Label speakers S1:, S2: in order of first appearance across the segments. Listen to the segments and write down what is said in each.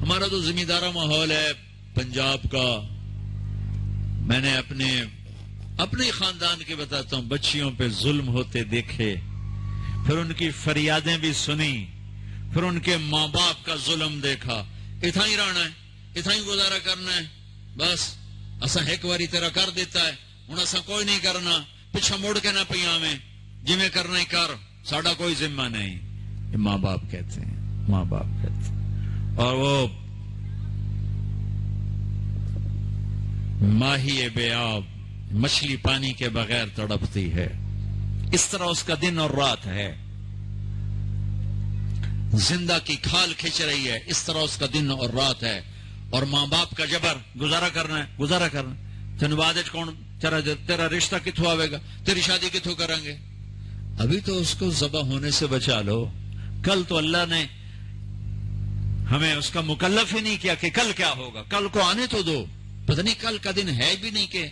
S1: ہمارا تو زمیندارہ ماحول ہے پنجاب کا. میں نے اپنے خاندان کے بتاتا ہوں، بچیوں پہ ظلم ہوتے دیکھے، پھر ان کی فریادیں بھی سنی، پھر ان کے ماں باپ کا ظلم دیکھا. اتنا ہی رہنا ہے، اتنا ہی گزارا کرنا ہے، بس اسا ایک باری تیرا کر دیتا ہے، ہوں اسا کوئی نہیں کرنا، پچھا مڑ کے نہ پیا میں، جی میں کرنا ہی کر، ساڈا کوئی ذمہ نہیں. یہ ماں باپ کہتے ہیں، ماں باپ کہتے ہیں. اور وہ ماہی بے آب، مچھلی پانی کے بغیر تڑپتی ہے، اس طرح اس کا دن اور رات ہے. زندہ کی کھال کھچ رہی ہے، اس طرح اس کا دن اور رات ہے. اور ماں باپ کا جبر، گزارا کرنا ہے، گزارا کرنا. تین بعد کون تیرا رشتہ کتوں آئے گا، تیری شادی کتوں کریں گے. ابھی تو اس کو ذبح ہونے سے بچا لو. کل تو اللہ نے ہمیں اس کا مکلف ہی نہیں کیا کہ کل کیا ہوگا، کل کو آنے تو دو. پتہ نہیں کل کا دن ہے بھی نہیں کہ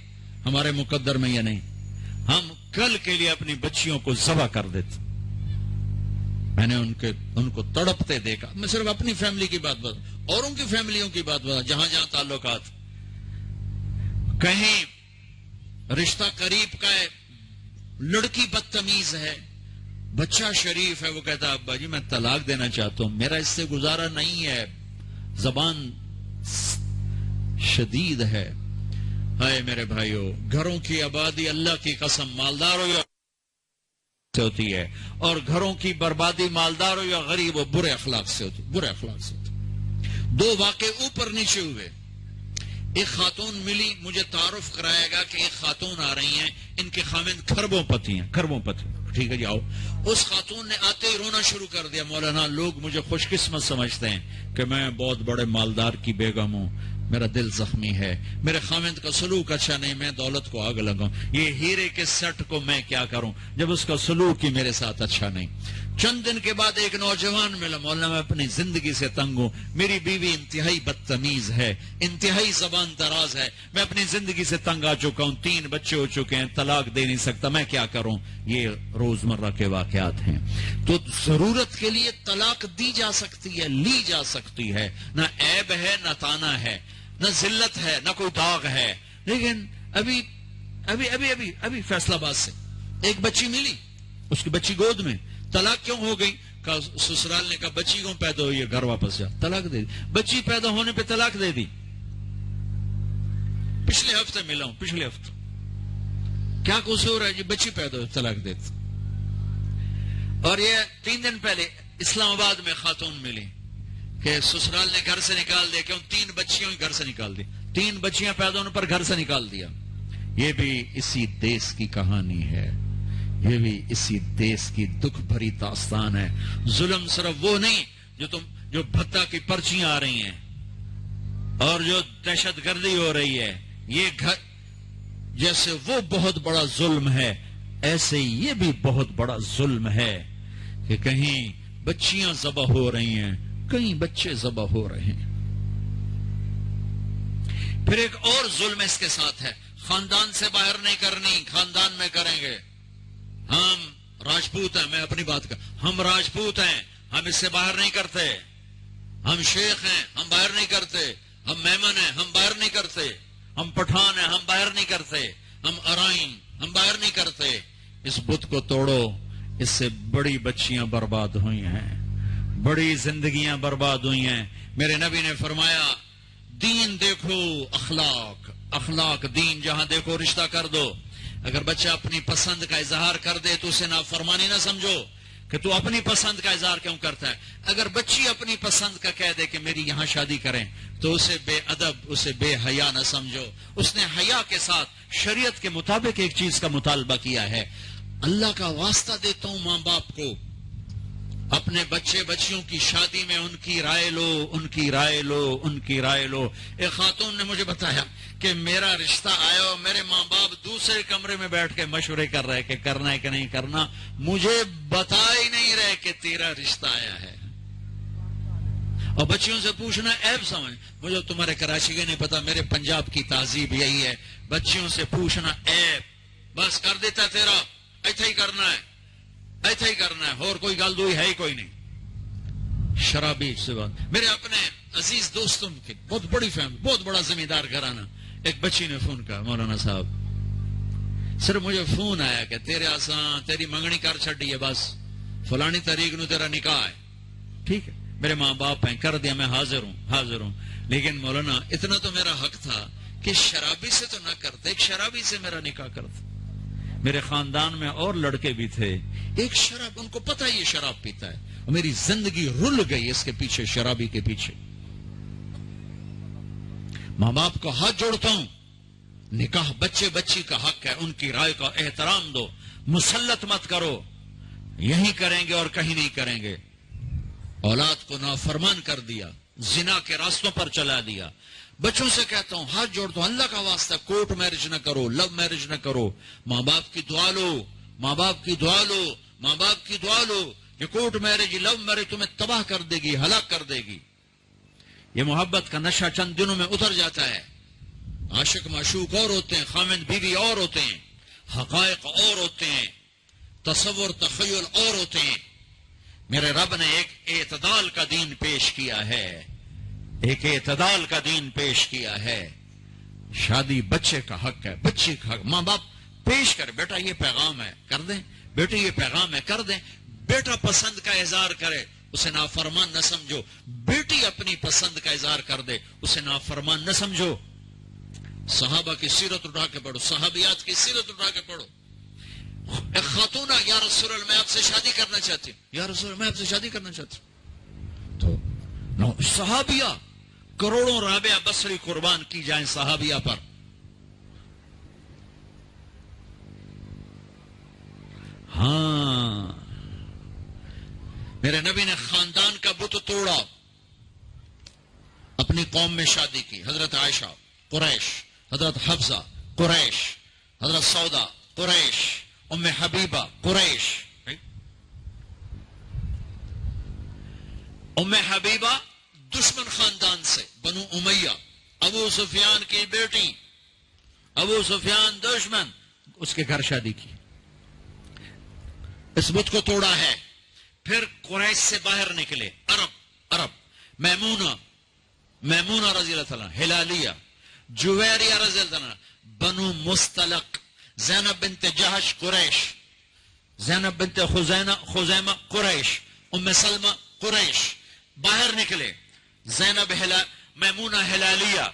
S1: ہمارے مقدر میں یا نہیں. ہم کل کے لیے اپنی بچیوں کو ذبح کر دیتے. میں نے ان کو تڑپتے دیکھا. میں صرف اپنی فیملی کی بات بتا، اوروں کی فیملیوں کی بات بتا، جہاں جہاں تعلقات. کہیں رشتہ قریب کا ہے، لڑکی بدتمیز ہے، بچہ شریف ہے، وہ کہتا ہے ابا جی میں طلاق دینا چاہتا ہوں، میرا اس سے گزارا نہیں ہے، زبان شدید ہے. ہائے میرے بھائیو، گھروں کی آبادی اللہ کی قسم مالدار ہو یا ہوتی ہے، اور گھروں کی بربادی مالدار ہو یا غریب ہو برے اخلاق سے ہوتی، برے اخلاق سے ہوتی. دو واقعے اوپر نیچے ہوئے. ایک خاتون ملی، مجھے تعارف کرایا گا کہ ایک خاتون آ رہی ہیں، ان کے خاوند کھربوں پتی ہیں، کھربوں پتی. ٹھیک ہے جی آؤ. اس خاتون نے آتے ہی رونا شروع کر دیا. مولانا لوگ مجھے خوش قسمت سمجھتے ہیں کہ میں بہت بڑے مالدار کی بیگم ہوں، میرا دل زخمی ہے، میرے خاوند کا سلوک اچھا نہیں، میں دولت کو آگ لگاؤں، یہ ہیرے کے سیٹ کو میں کیا کروں جب اس کا سلوک ہی میرے ساتھ اچھا نہیں. چند دن کے بعد ایک نوجوان ملا. مولانا میں اپنی زندگی سے تنگ ہوں، میری بیوی انتہائی بدتمیز ہے، انتہائی زبان دراز ہے، میں اپنی زندگی سے تنگ آ چکا ہوں، 3 بچے ہو چکے ہیں، طلاق دے نہیں سکتا، میں کیا کروں. یہ روزمرہ کے واقعات ہیں. تو ضرورت کے لیے طلاق دی جا سکتی ہے، لی جا سکتی ہے، نہ عیب ہے نہ تانا ہے، نہ ذلت ہے نہ کوئی داغ ہے. لیکن ابھی فیصلہ آباد سے ایک بچی ملی، اس کی بچی گود میں. طلاق کیوں ہو گئی؟ سسرال نے کہا بچی کیوں پیدا ہوئی ہے، گھر واپس جا. طلاق دے دی. بچی پیدا ہونے پہ طلاق دے دی. پچھلے ہفتے ملا ہوں، پچھلے ہفتے. کیا قصور ہے جی؟ بچی پیدا ہوئی طلاق دے دی. اور یہ 3 دن پہلے اسلام آباد میں خاتون ملی کہ سسرال نے گھر سے نکال دیا، کیوں 3 بچیوں ہی گھر سے نکال دی، 3 بچیاں پیدا ہونے پر گھر سے نکال دیا. یہ بھی اسی دیس کی کہانی ہے، یہ بھی اسی دیس کی دکھ بھری داستان ہے. ظلم صرف وہ نہیں جو بھتہ کی پرچیاں آ رہی ہیں اور جو دہشت گردی ہو رہی ہے، یہ جیسے وہ بہت بڑا ظلم ہے، ایسے یہ بھی بہت بڑا ظلم ہے کہ کہیں بچیاں ذبح ہو رہی ہیں، کئی بچے ذبح ہو رہے ہیں. پھر ایک اور ظلم اس کے ساتھ ہے، خاندان سے باہر نہیں کرنی، خاندان میں کریں گے. ہم راجپوت ہیں، میں اپنی بات کر، ہم راجپوت ہیں، ہم اس سے باہر نہیں کرتے. ہم شیخ ہیں، ہم باہر نہیں کرتے. ہم میمن ہیں، ہم باہر نہیں کرتے. ہم پٹھان ہیں، ہم باہر نہیں کرتے. ہم ارائن، ہم باہر نہیں کرتے. اس بت کو توڑو، اس سے بڑی بچیاں برباد ہوئی ہیں، بڑی زندگیاں برباد ہوئی ہیں. میرے نبی نے فرمایا دین دیکھو، اخلاق دین، جہاں دیکھو رشتہ کر دو. اگر بچہ اپنی پسند کا اظہار کر دے تو اسے نافرمانی نہ سمجھو کہ تو اپنی پسند کا اظہار کیوں کرتا ہے. اگر بچی اپنی پسند کا کہہ دے کہ میری یہاں شادی کریں تو اسے بے ادب، اسے بے حیا نہ سمجھو. اس نے حیا کے ساتھ شریعت کے مطابق ایک چیز کا مطالبہ کیا ہے. اللہ کا واسطہ دیتا ہوں ماں باپ کو، اپنے بچیوں کی شادی میں ان کی رائے لو. ایک خاتون نے مجھے بتایا کہ میرا رشتہ آیا اور میرے ماں باپ دوسرے کمرے میں بیٹھ کے مشورے کر رہے کہ کرنا ہے کہ نہیں کرنا، مجھے بتا ہی نہیں رہے کہ تیرا رشتہ آیا ہے. اور بچیوں سے پوچھنا عیب سمجھ، مجھے تمہارے کراچی کے نہیں پتا، میرے پنجاب کی تہذیب یہی ہے، بچیوں سے پوچھنا عیب. بس کر دیتا تیرا، ایسا ہی کرنا ہے، اور کوئی گل دوئی ہے ہی کوئی نہیں. شرابی سے بات. میرے اپنے عزیز دوستوں کی بہت بڑی فیملی, بہت بڑا زمیندار گھرانہ. ایک بچی نے فون کہا, مولانا صاحب صرف مجھے فون آیا کہ تیرے آسان تیری منگنی کر چھڑی ہے, بس فلانی تاریخ نو تیرا نکاح ہے. ٹھیک ہے, میرے ماں باپ ہیں, کر دیا, میں حاضر ہوں. لیکن مولانا اتنا تو میرا حق تھا کہ شرابی سے تو نہ کرتے, ایک شرابی سے میرا نکاح کرتے. میرے خاندان میں اور لڑکے بھی تھے, ایک شراب, ان کو پتہ یہ شراب پیتا ہے, اور میری زندگی رل گئی اس کے پیچھے, شرابی کے پیچھے. ماں باپ کو ہاتھ جوڑتا ہوں, نکاح بچے بچی کا حق ہے, ان کی رائے کا احترام دو, مسلط مت کرو. یہی کریں گے اور کہیں نہیں کریں گے. اولاد کو نافرمان کر دیا, زنا کے راستوں پر چلا دیا. بچوں سے کہتا ہوں, ہاتھ جوڑتا ہوں, اللہ کا واسطہ کورٹ میرج نہ کرو, لو میرج نہ کرو. ماں باپ کی دعا لو, ماں باپ کی دعا لو, ماں باپ کی دعا لو. یہ کورٹ میرج, لو میرج تمہیں تباہ کر دے گی, ہلاک کر دے گی. یہ محبت کا نشہ چند دنوں میں اتر جاتا ہے. عاشق معشوق اور ہوتے ہیں, خامند بیوی اور ہوتے ہیں, حقائق اور ہوتے ہیں, تصور تخیل اور ہوتے ہیں. میرے رب نے ایک اعتدال کا دین پیش کیا ہے, ایک اعتدال کا دین پیش کیا ہے. شادی بچے کا حق ہے, بچے کا حق. ماں باپ پیش کر, بیٹا یہ پیغام ہے, کر دیں, بیٹی یہ پیغام ہے, کر دیں. بیٹا پسند کا اظہار کرے, اسے نافرمان نہ سمجھو. بیٹی اپنی پسند کا اظہار کر دے, اسے نافرمان نہ سمجھو. صحابہ کی سیرت اٹھا کے پڑھو, صحابیات کی سیرت اٹھا کے پڑھو. ایک خاتون, یا رسول اللہ میں آپ سے شادی کرنا چاہتی ہوں, یا رسول اللہ میں آپ سے شادی کرنا چاہتی ہوں. تو صحابیہ کروڑوں رابعہ بصری قربان کی جائیں صحابیہ پر. ہاں, میرے نبی نے خاندان کا بت توڑا, اپنی قوم میں شادی کی. حضرت عائشہ قریش, حضرت حفصہ قریش, حضرت سودا قریش, ام حبیبہ قریش. ام حبیبہ دشمن خاندان سے, بنو امیہ, ابو سفیان کی بیٹی, ابو سفیان دشمن, اس کے گھر شادی کی. اس بت کو توڑا ہے. پھر قریش سے باہر نکلے, عرب, میمونہ رضی اللہ تعالیٰ, ہلالیہ, جویریہ رضی اللہ تعالیٰ, بنو مستلق, زینب بنت جہش قریش, زینب بنت خزیمہ قریش, ام سلمہ قریش. باہر نکلے, زینب میمونہ ہلالیہ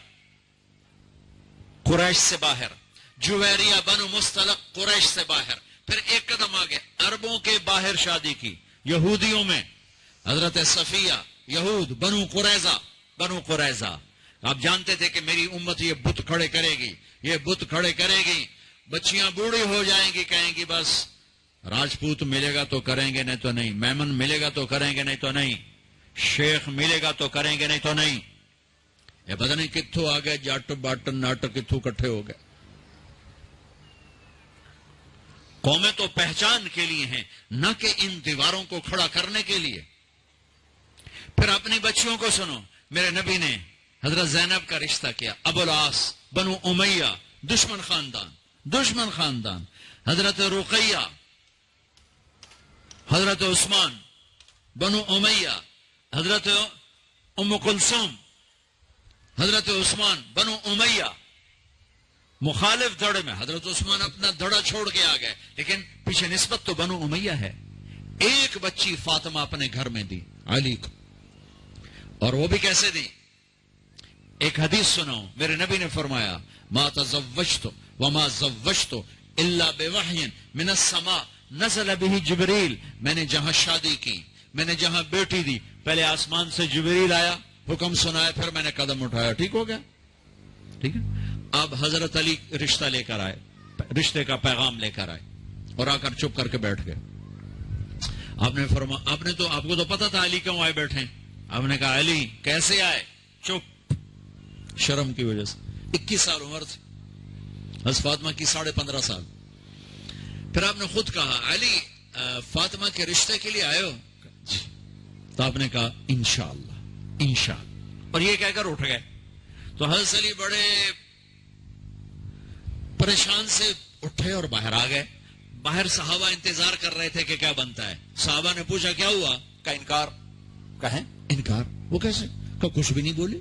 S1: قریش سے باہر, جویریہ بنو مستلق قریش سے باہر. پھر ایک قدم آگے, عربوں کے باہر شادی کی, یہودیوں میں حضرت صفیہ, یہود, بنو قریظہ. آپ جانتے تھے کہ میری امت یہ بت کھڑے کرے گی, یہ بت کھڑے کرے گی. بچیاں بوڑھی ہو جائیں گی, کہیں گی بس راجپوت ملے گا تو کریں گے, نہیں تو نہیں. میمن ملے گا تو کریں گے, نہیں تو نہیں. شیخ ملے گا تو کریں گے, نہیں تو نہیں. یہ پتہ نہیں کتھوں آ گئے, جٹ بٹ نٹ کتھوں کٹھے ہو گئے. قومیں تو پہچان کے لیے ہیں, نہ کہ ان دیواروں کو کھڑا کرنے کے لیے. پھر اپنی بچیوں کو سنو, میرے نبی نے حضرت زینب کا رشتہ کیا, ابو العاص, بنو امیہ, دشمن خاندان. حضرت رقیہ, حضرت عثمان, بنو امیہ, حضرت ام کلثوم, حضرت عثمان, بنو امیہ. مخالف دھڑے میں حضرت عثمان اپنا دھڑا چھوڑ کے آ گئے, لیکن پیچھے نسبت تو بنو امیہ ہے. ایک بچی فاطمہ اپنے گھر میں دی علی کو, اور وہ بھی کیسے دی؟ ایک حدیث سناؤ. میرے نبی نے فرمایا, ما تزوجت وما زوجت الا بوحی من السماء نزل به جبریل. میں نے جہاں شادی کی, میں نے جہاں بیٹی دی, پہلے آسمان سے جبریل آیا, حکم سنایا, پھر میں نے قدم اٹھایا. ٹھیک ہو گیا, ٹھیک ہے. اب حضرت علی رشتہ لے کر آئے, رشتے کا پیغام لے کر آئے, اور آ کر چپ کر کے بیٹھ گئے. آپ نے فرمایا, آپ کو تو پتا تھا علی کیوں آئے بیٹھے. آپ نے کہا علی کیسے آئے؟ چپ, شرم کی وجہ سے. 21 سال عمر تھی حضرت فاطمہ کی, 15.5 سال. پھر آپ نے خود کہا, علی فاطمہ کے رشتے کے لیے آئے ہو؟ تو آپ نے کہا انشاءاللہ, اور یہ کہہ کر اٹھ گئے. تو حضرت علی بڑے پریشان سے اٹھے اور باہر آ گئے. باہر صحابہ انتظار کر رہے تھے کہ کیا بنتا ہے. صحابہ نے پوچھا کیا ہوا؟ کا انکار. کہیں انکار. وہ کیسے؟ کہ کچھ بھی نہیں بولے.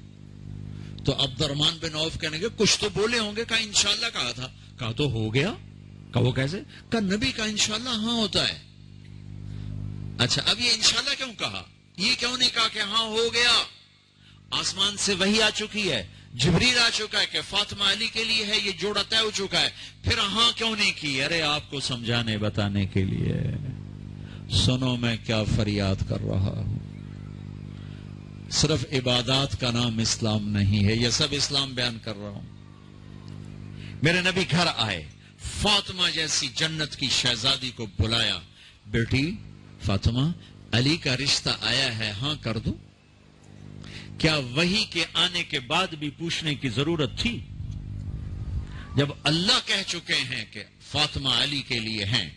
S1: تو عبد الرحمن بن عوف کہنے گے کچھ تو بولے ہوں گے. کہا انشاءاللہ کہا تھا. کہا تو ہو گیا. کہا وہ کیسے؟ کہا نبی کا انشاءاللہ ہاں ہوتا ہے. اچھا اب یہ انشاءاللہ کیوں کہا؟ یہ کیوں نہیں کہا کہ ہاں ہو گیا؟ آسمان سے وحی آ چکی ہے, جبریل آ چکا ہے کہ فاطمہ علی کے لیے ہے, یہ جوڑا طے ہو چکا ہے. پھر ہاں کیوں نہیں کی؟ ارے آپ کو سمجھانے بتانے کے لیے. سنو میں کیا فریاد کر رہا ہوں. صرف عبادات کا نام اسلام نہیں ہے. یہ سب اسلام بیان کر رہا ہوں. میرے نبی گھر آئے, فاطمہ جیسی جنت کی شہزادی کو بلایا. بیٹی فاطمہ, علی کا رشتہ آیا ہے, ہاں کر دو. کیا وحی کے آنے کے بعد بھی پوچھنے کی ضرورت تھی؟ جب اللہ کہہ چکے ہیں کہ فاطمہ علی کے لیے ہیں,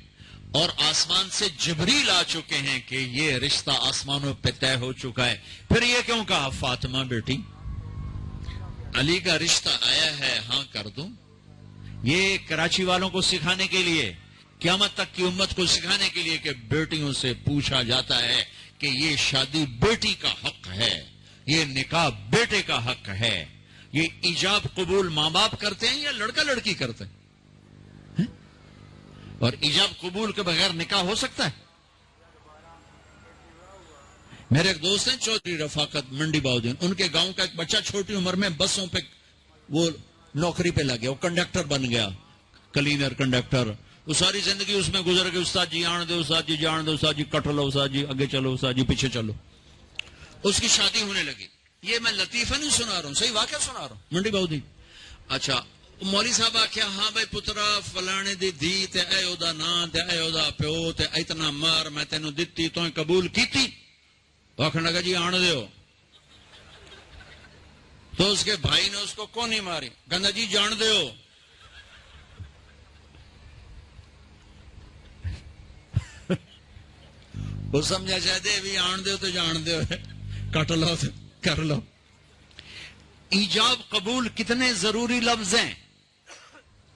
S1: اور آسمان سے جبریل آ چکے ہیں کہ یہ رشتہ آسمانوں پہ طے ہو چکا ہے, پھر یہ کیوں کہا فاطمہ بیٹی علی کا رشتہ آیا ہے, ہاں کر دو؟ یہ کراچی والوں کو سکھانے کے لیے, قیامت تک کی امت کو سکھانے کے لیے کہ بیٹیوں سے پوچھا جاتا ہے کہ یہ شادی بیٹی کا حق ہے, یہ نکاح بیٹے کا حق ہے. یہ ایجاب قبول ماں باپ کرتے ہیں یا لڑکا لڑکی کرتے ہیں؟ اور ایجاب قبول کے بغیر نکاح ہو سکتا ہے؟ میرے ایک دوست ہیں چودھری رفاقت منڈی باؤدین, ان کے گاؤں کا ایک بچہ چھوٹی عمر میں بسوں پہ وہ نوکری پہ لگ گیا, وہ کنڈکٹر بن گیا, کلینر کنڈکٹر. وہ ساری زندگی اس میں گزر گئی. استاد جی آن دے, استاد جی جان دے, استاد جی کٹ لو, استاد جی آگے چلو, استاد جی پیچھے چلو. اس کی شادی ہونے لگی. یہ میں لطیفہ نہیں سنا رہا ہوں, صحیح واقعہ سنا رہا ہوں, منڈی باؤدین. اچھا مولوی صاحب آخیا ہاں بھائی پترا فلانے دی دھی تے اے او دا نام تے اے او دا پیو تے اتنا مار میں تینوں دتی تو قبول کیتی. آخر لگا جی آن دیو. تو اس کے بھائی نے اس کو کون نہیں ماری, کہنا جی جان دیو. وہ سمجھا چاہتے بھی آن دیو تو جان دیو, کٹ لو کر لو. ایجاب قبول کتنے ضروری لفظ ہیں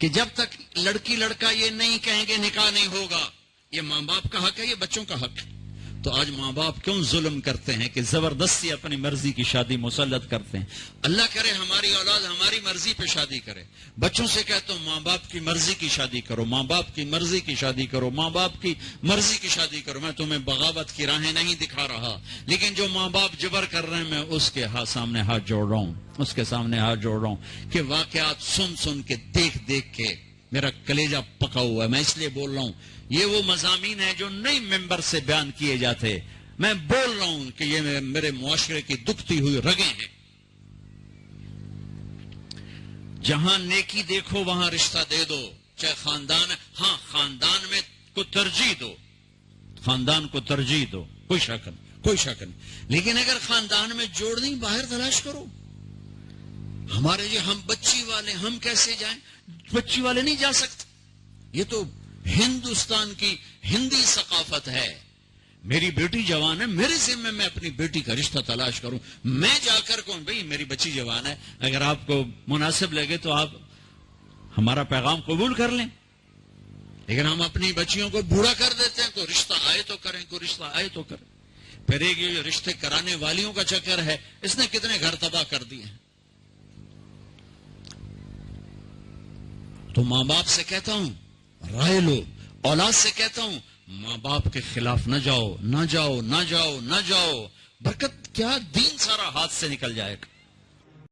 S1: کہ جب تک لڑکی لڑکا یہ نہیں کہیں گے نکاح نہیں ہوگا. یہ ماں باپ کا حق ہے, یہ بچوں کا حق ہے. تو آج ماں باپ کیوں ظلم کرتے ہیں کہ زبردستی اپنی مرضی کی شادی مسلط کرتے ہیں؟ اللہ کرے ہماری اولاد ہماری مرضی پہ شادی کرے. بچوں سے کہتا ہوں ماں باپ کی مرضی کی شادی کرو, ماں باپ کی مرضی کی شادی کرو, ماں باپ کی مرضی کی شادی کرو. میں تمہیں بغاوت کی راہیں نہیں دکھا رہا, لیکن جو ماں باپ جبر کر رہے ہیں میں اس کے سامنے ہاتھ جوڑ رہا ہوں, اس کے سامنے ہاتھ جوڑ رہا ہوں کہ واقعات سن سن کے دیکھ دیکھ کے میرا کلیجہ پکا ہوا ہے. میں اس لیے بول رہا ہوں, یہ وہ مضامین ہیں جو نئی ممبر سے بیان کیے جاتے. میں بول رہا ہوں کہ یہ میرے معاشرے کی دکھتی ہوئی رگیں ہیں. جہاں نیکی دیکھو وہاں رشتہ دے دو, چاہے خاندان. ہاں خاندان میں کو ترجیح دو, خاندان کو ترجیح دو, کوئی شک نہیں, کوئی شک نہیں. لیکن اگر خاندان میں جوڑ نہیں, باہر تلاش کرو. ہمارے یہ ہم بچی والے, ہم کیسے جائیں؟ بچی والے نہیں جا سکتے. یہ تو ہندوستان کی ہندی ثقافت ہے. میری بیٹی جوان ہے, میرے ذمہ میں اپنی بیٹی کا رشتہ تلاش کروں. میں جا کر کہوں بھئی میری بچی جوان ہے, اگر آپ کو مناسب لگے تو آپ ہمارا پیغام قبول کر لیں. لیکن ہم اپنی بچیوں کو بوڑھا کر دیتے ہیں. کوئی رشتہ آئے تو کریں, کوئی رشتہ آئے تو کریں. پھر ایک یہ رشتے کرانے والیوں کا چکر ہے, اس نے کتنے گھر تباہ کر دیے ہیں. تو ماں باپ سے کہتا ہوں رائے لو, اولاد سے کہتا ہوں ماں باپ کے خلاف نہ جاؤ, نہ جاؤ, نہ جاؤ, نہ جاؤ. برکت کیا, دین سارا ہاتھ سے نکل جائے گا.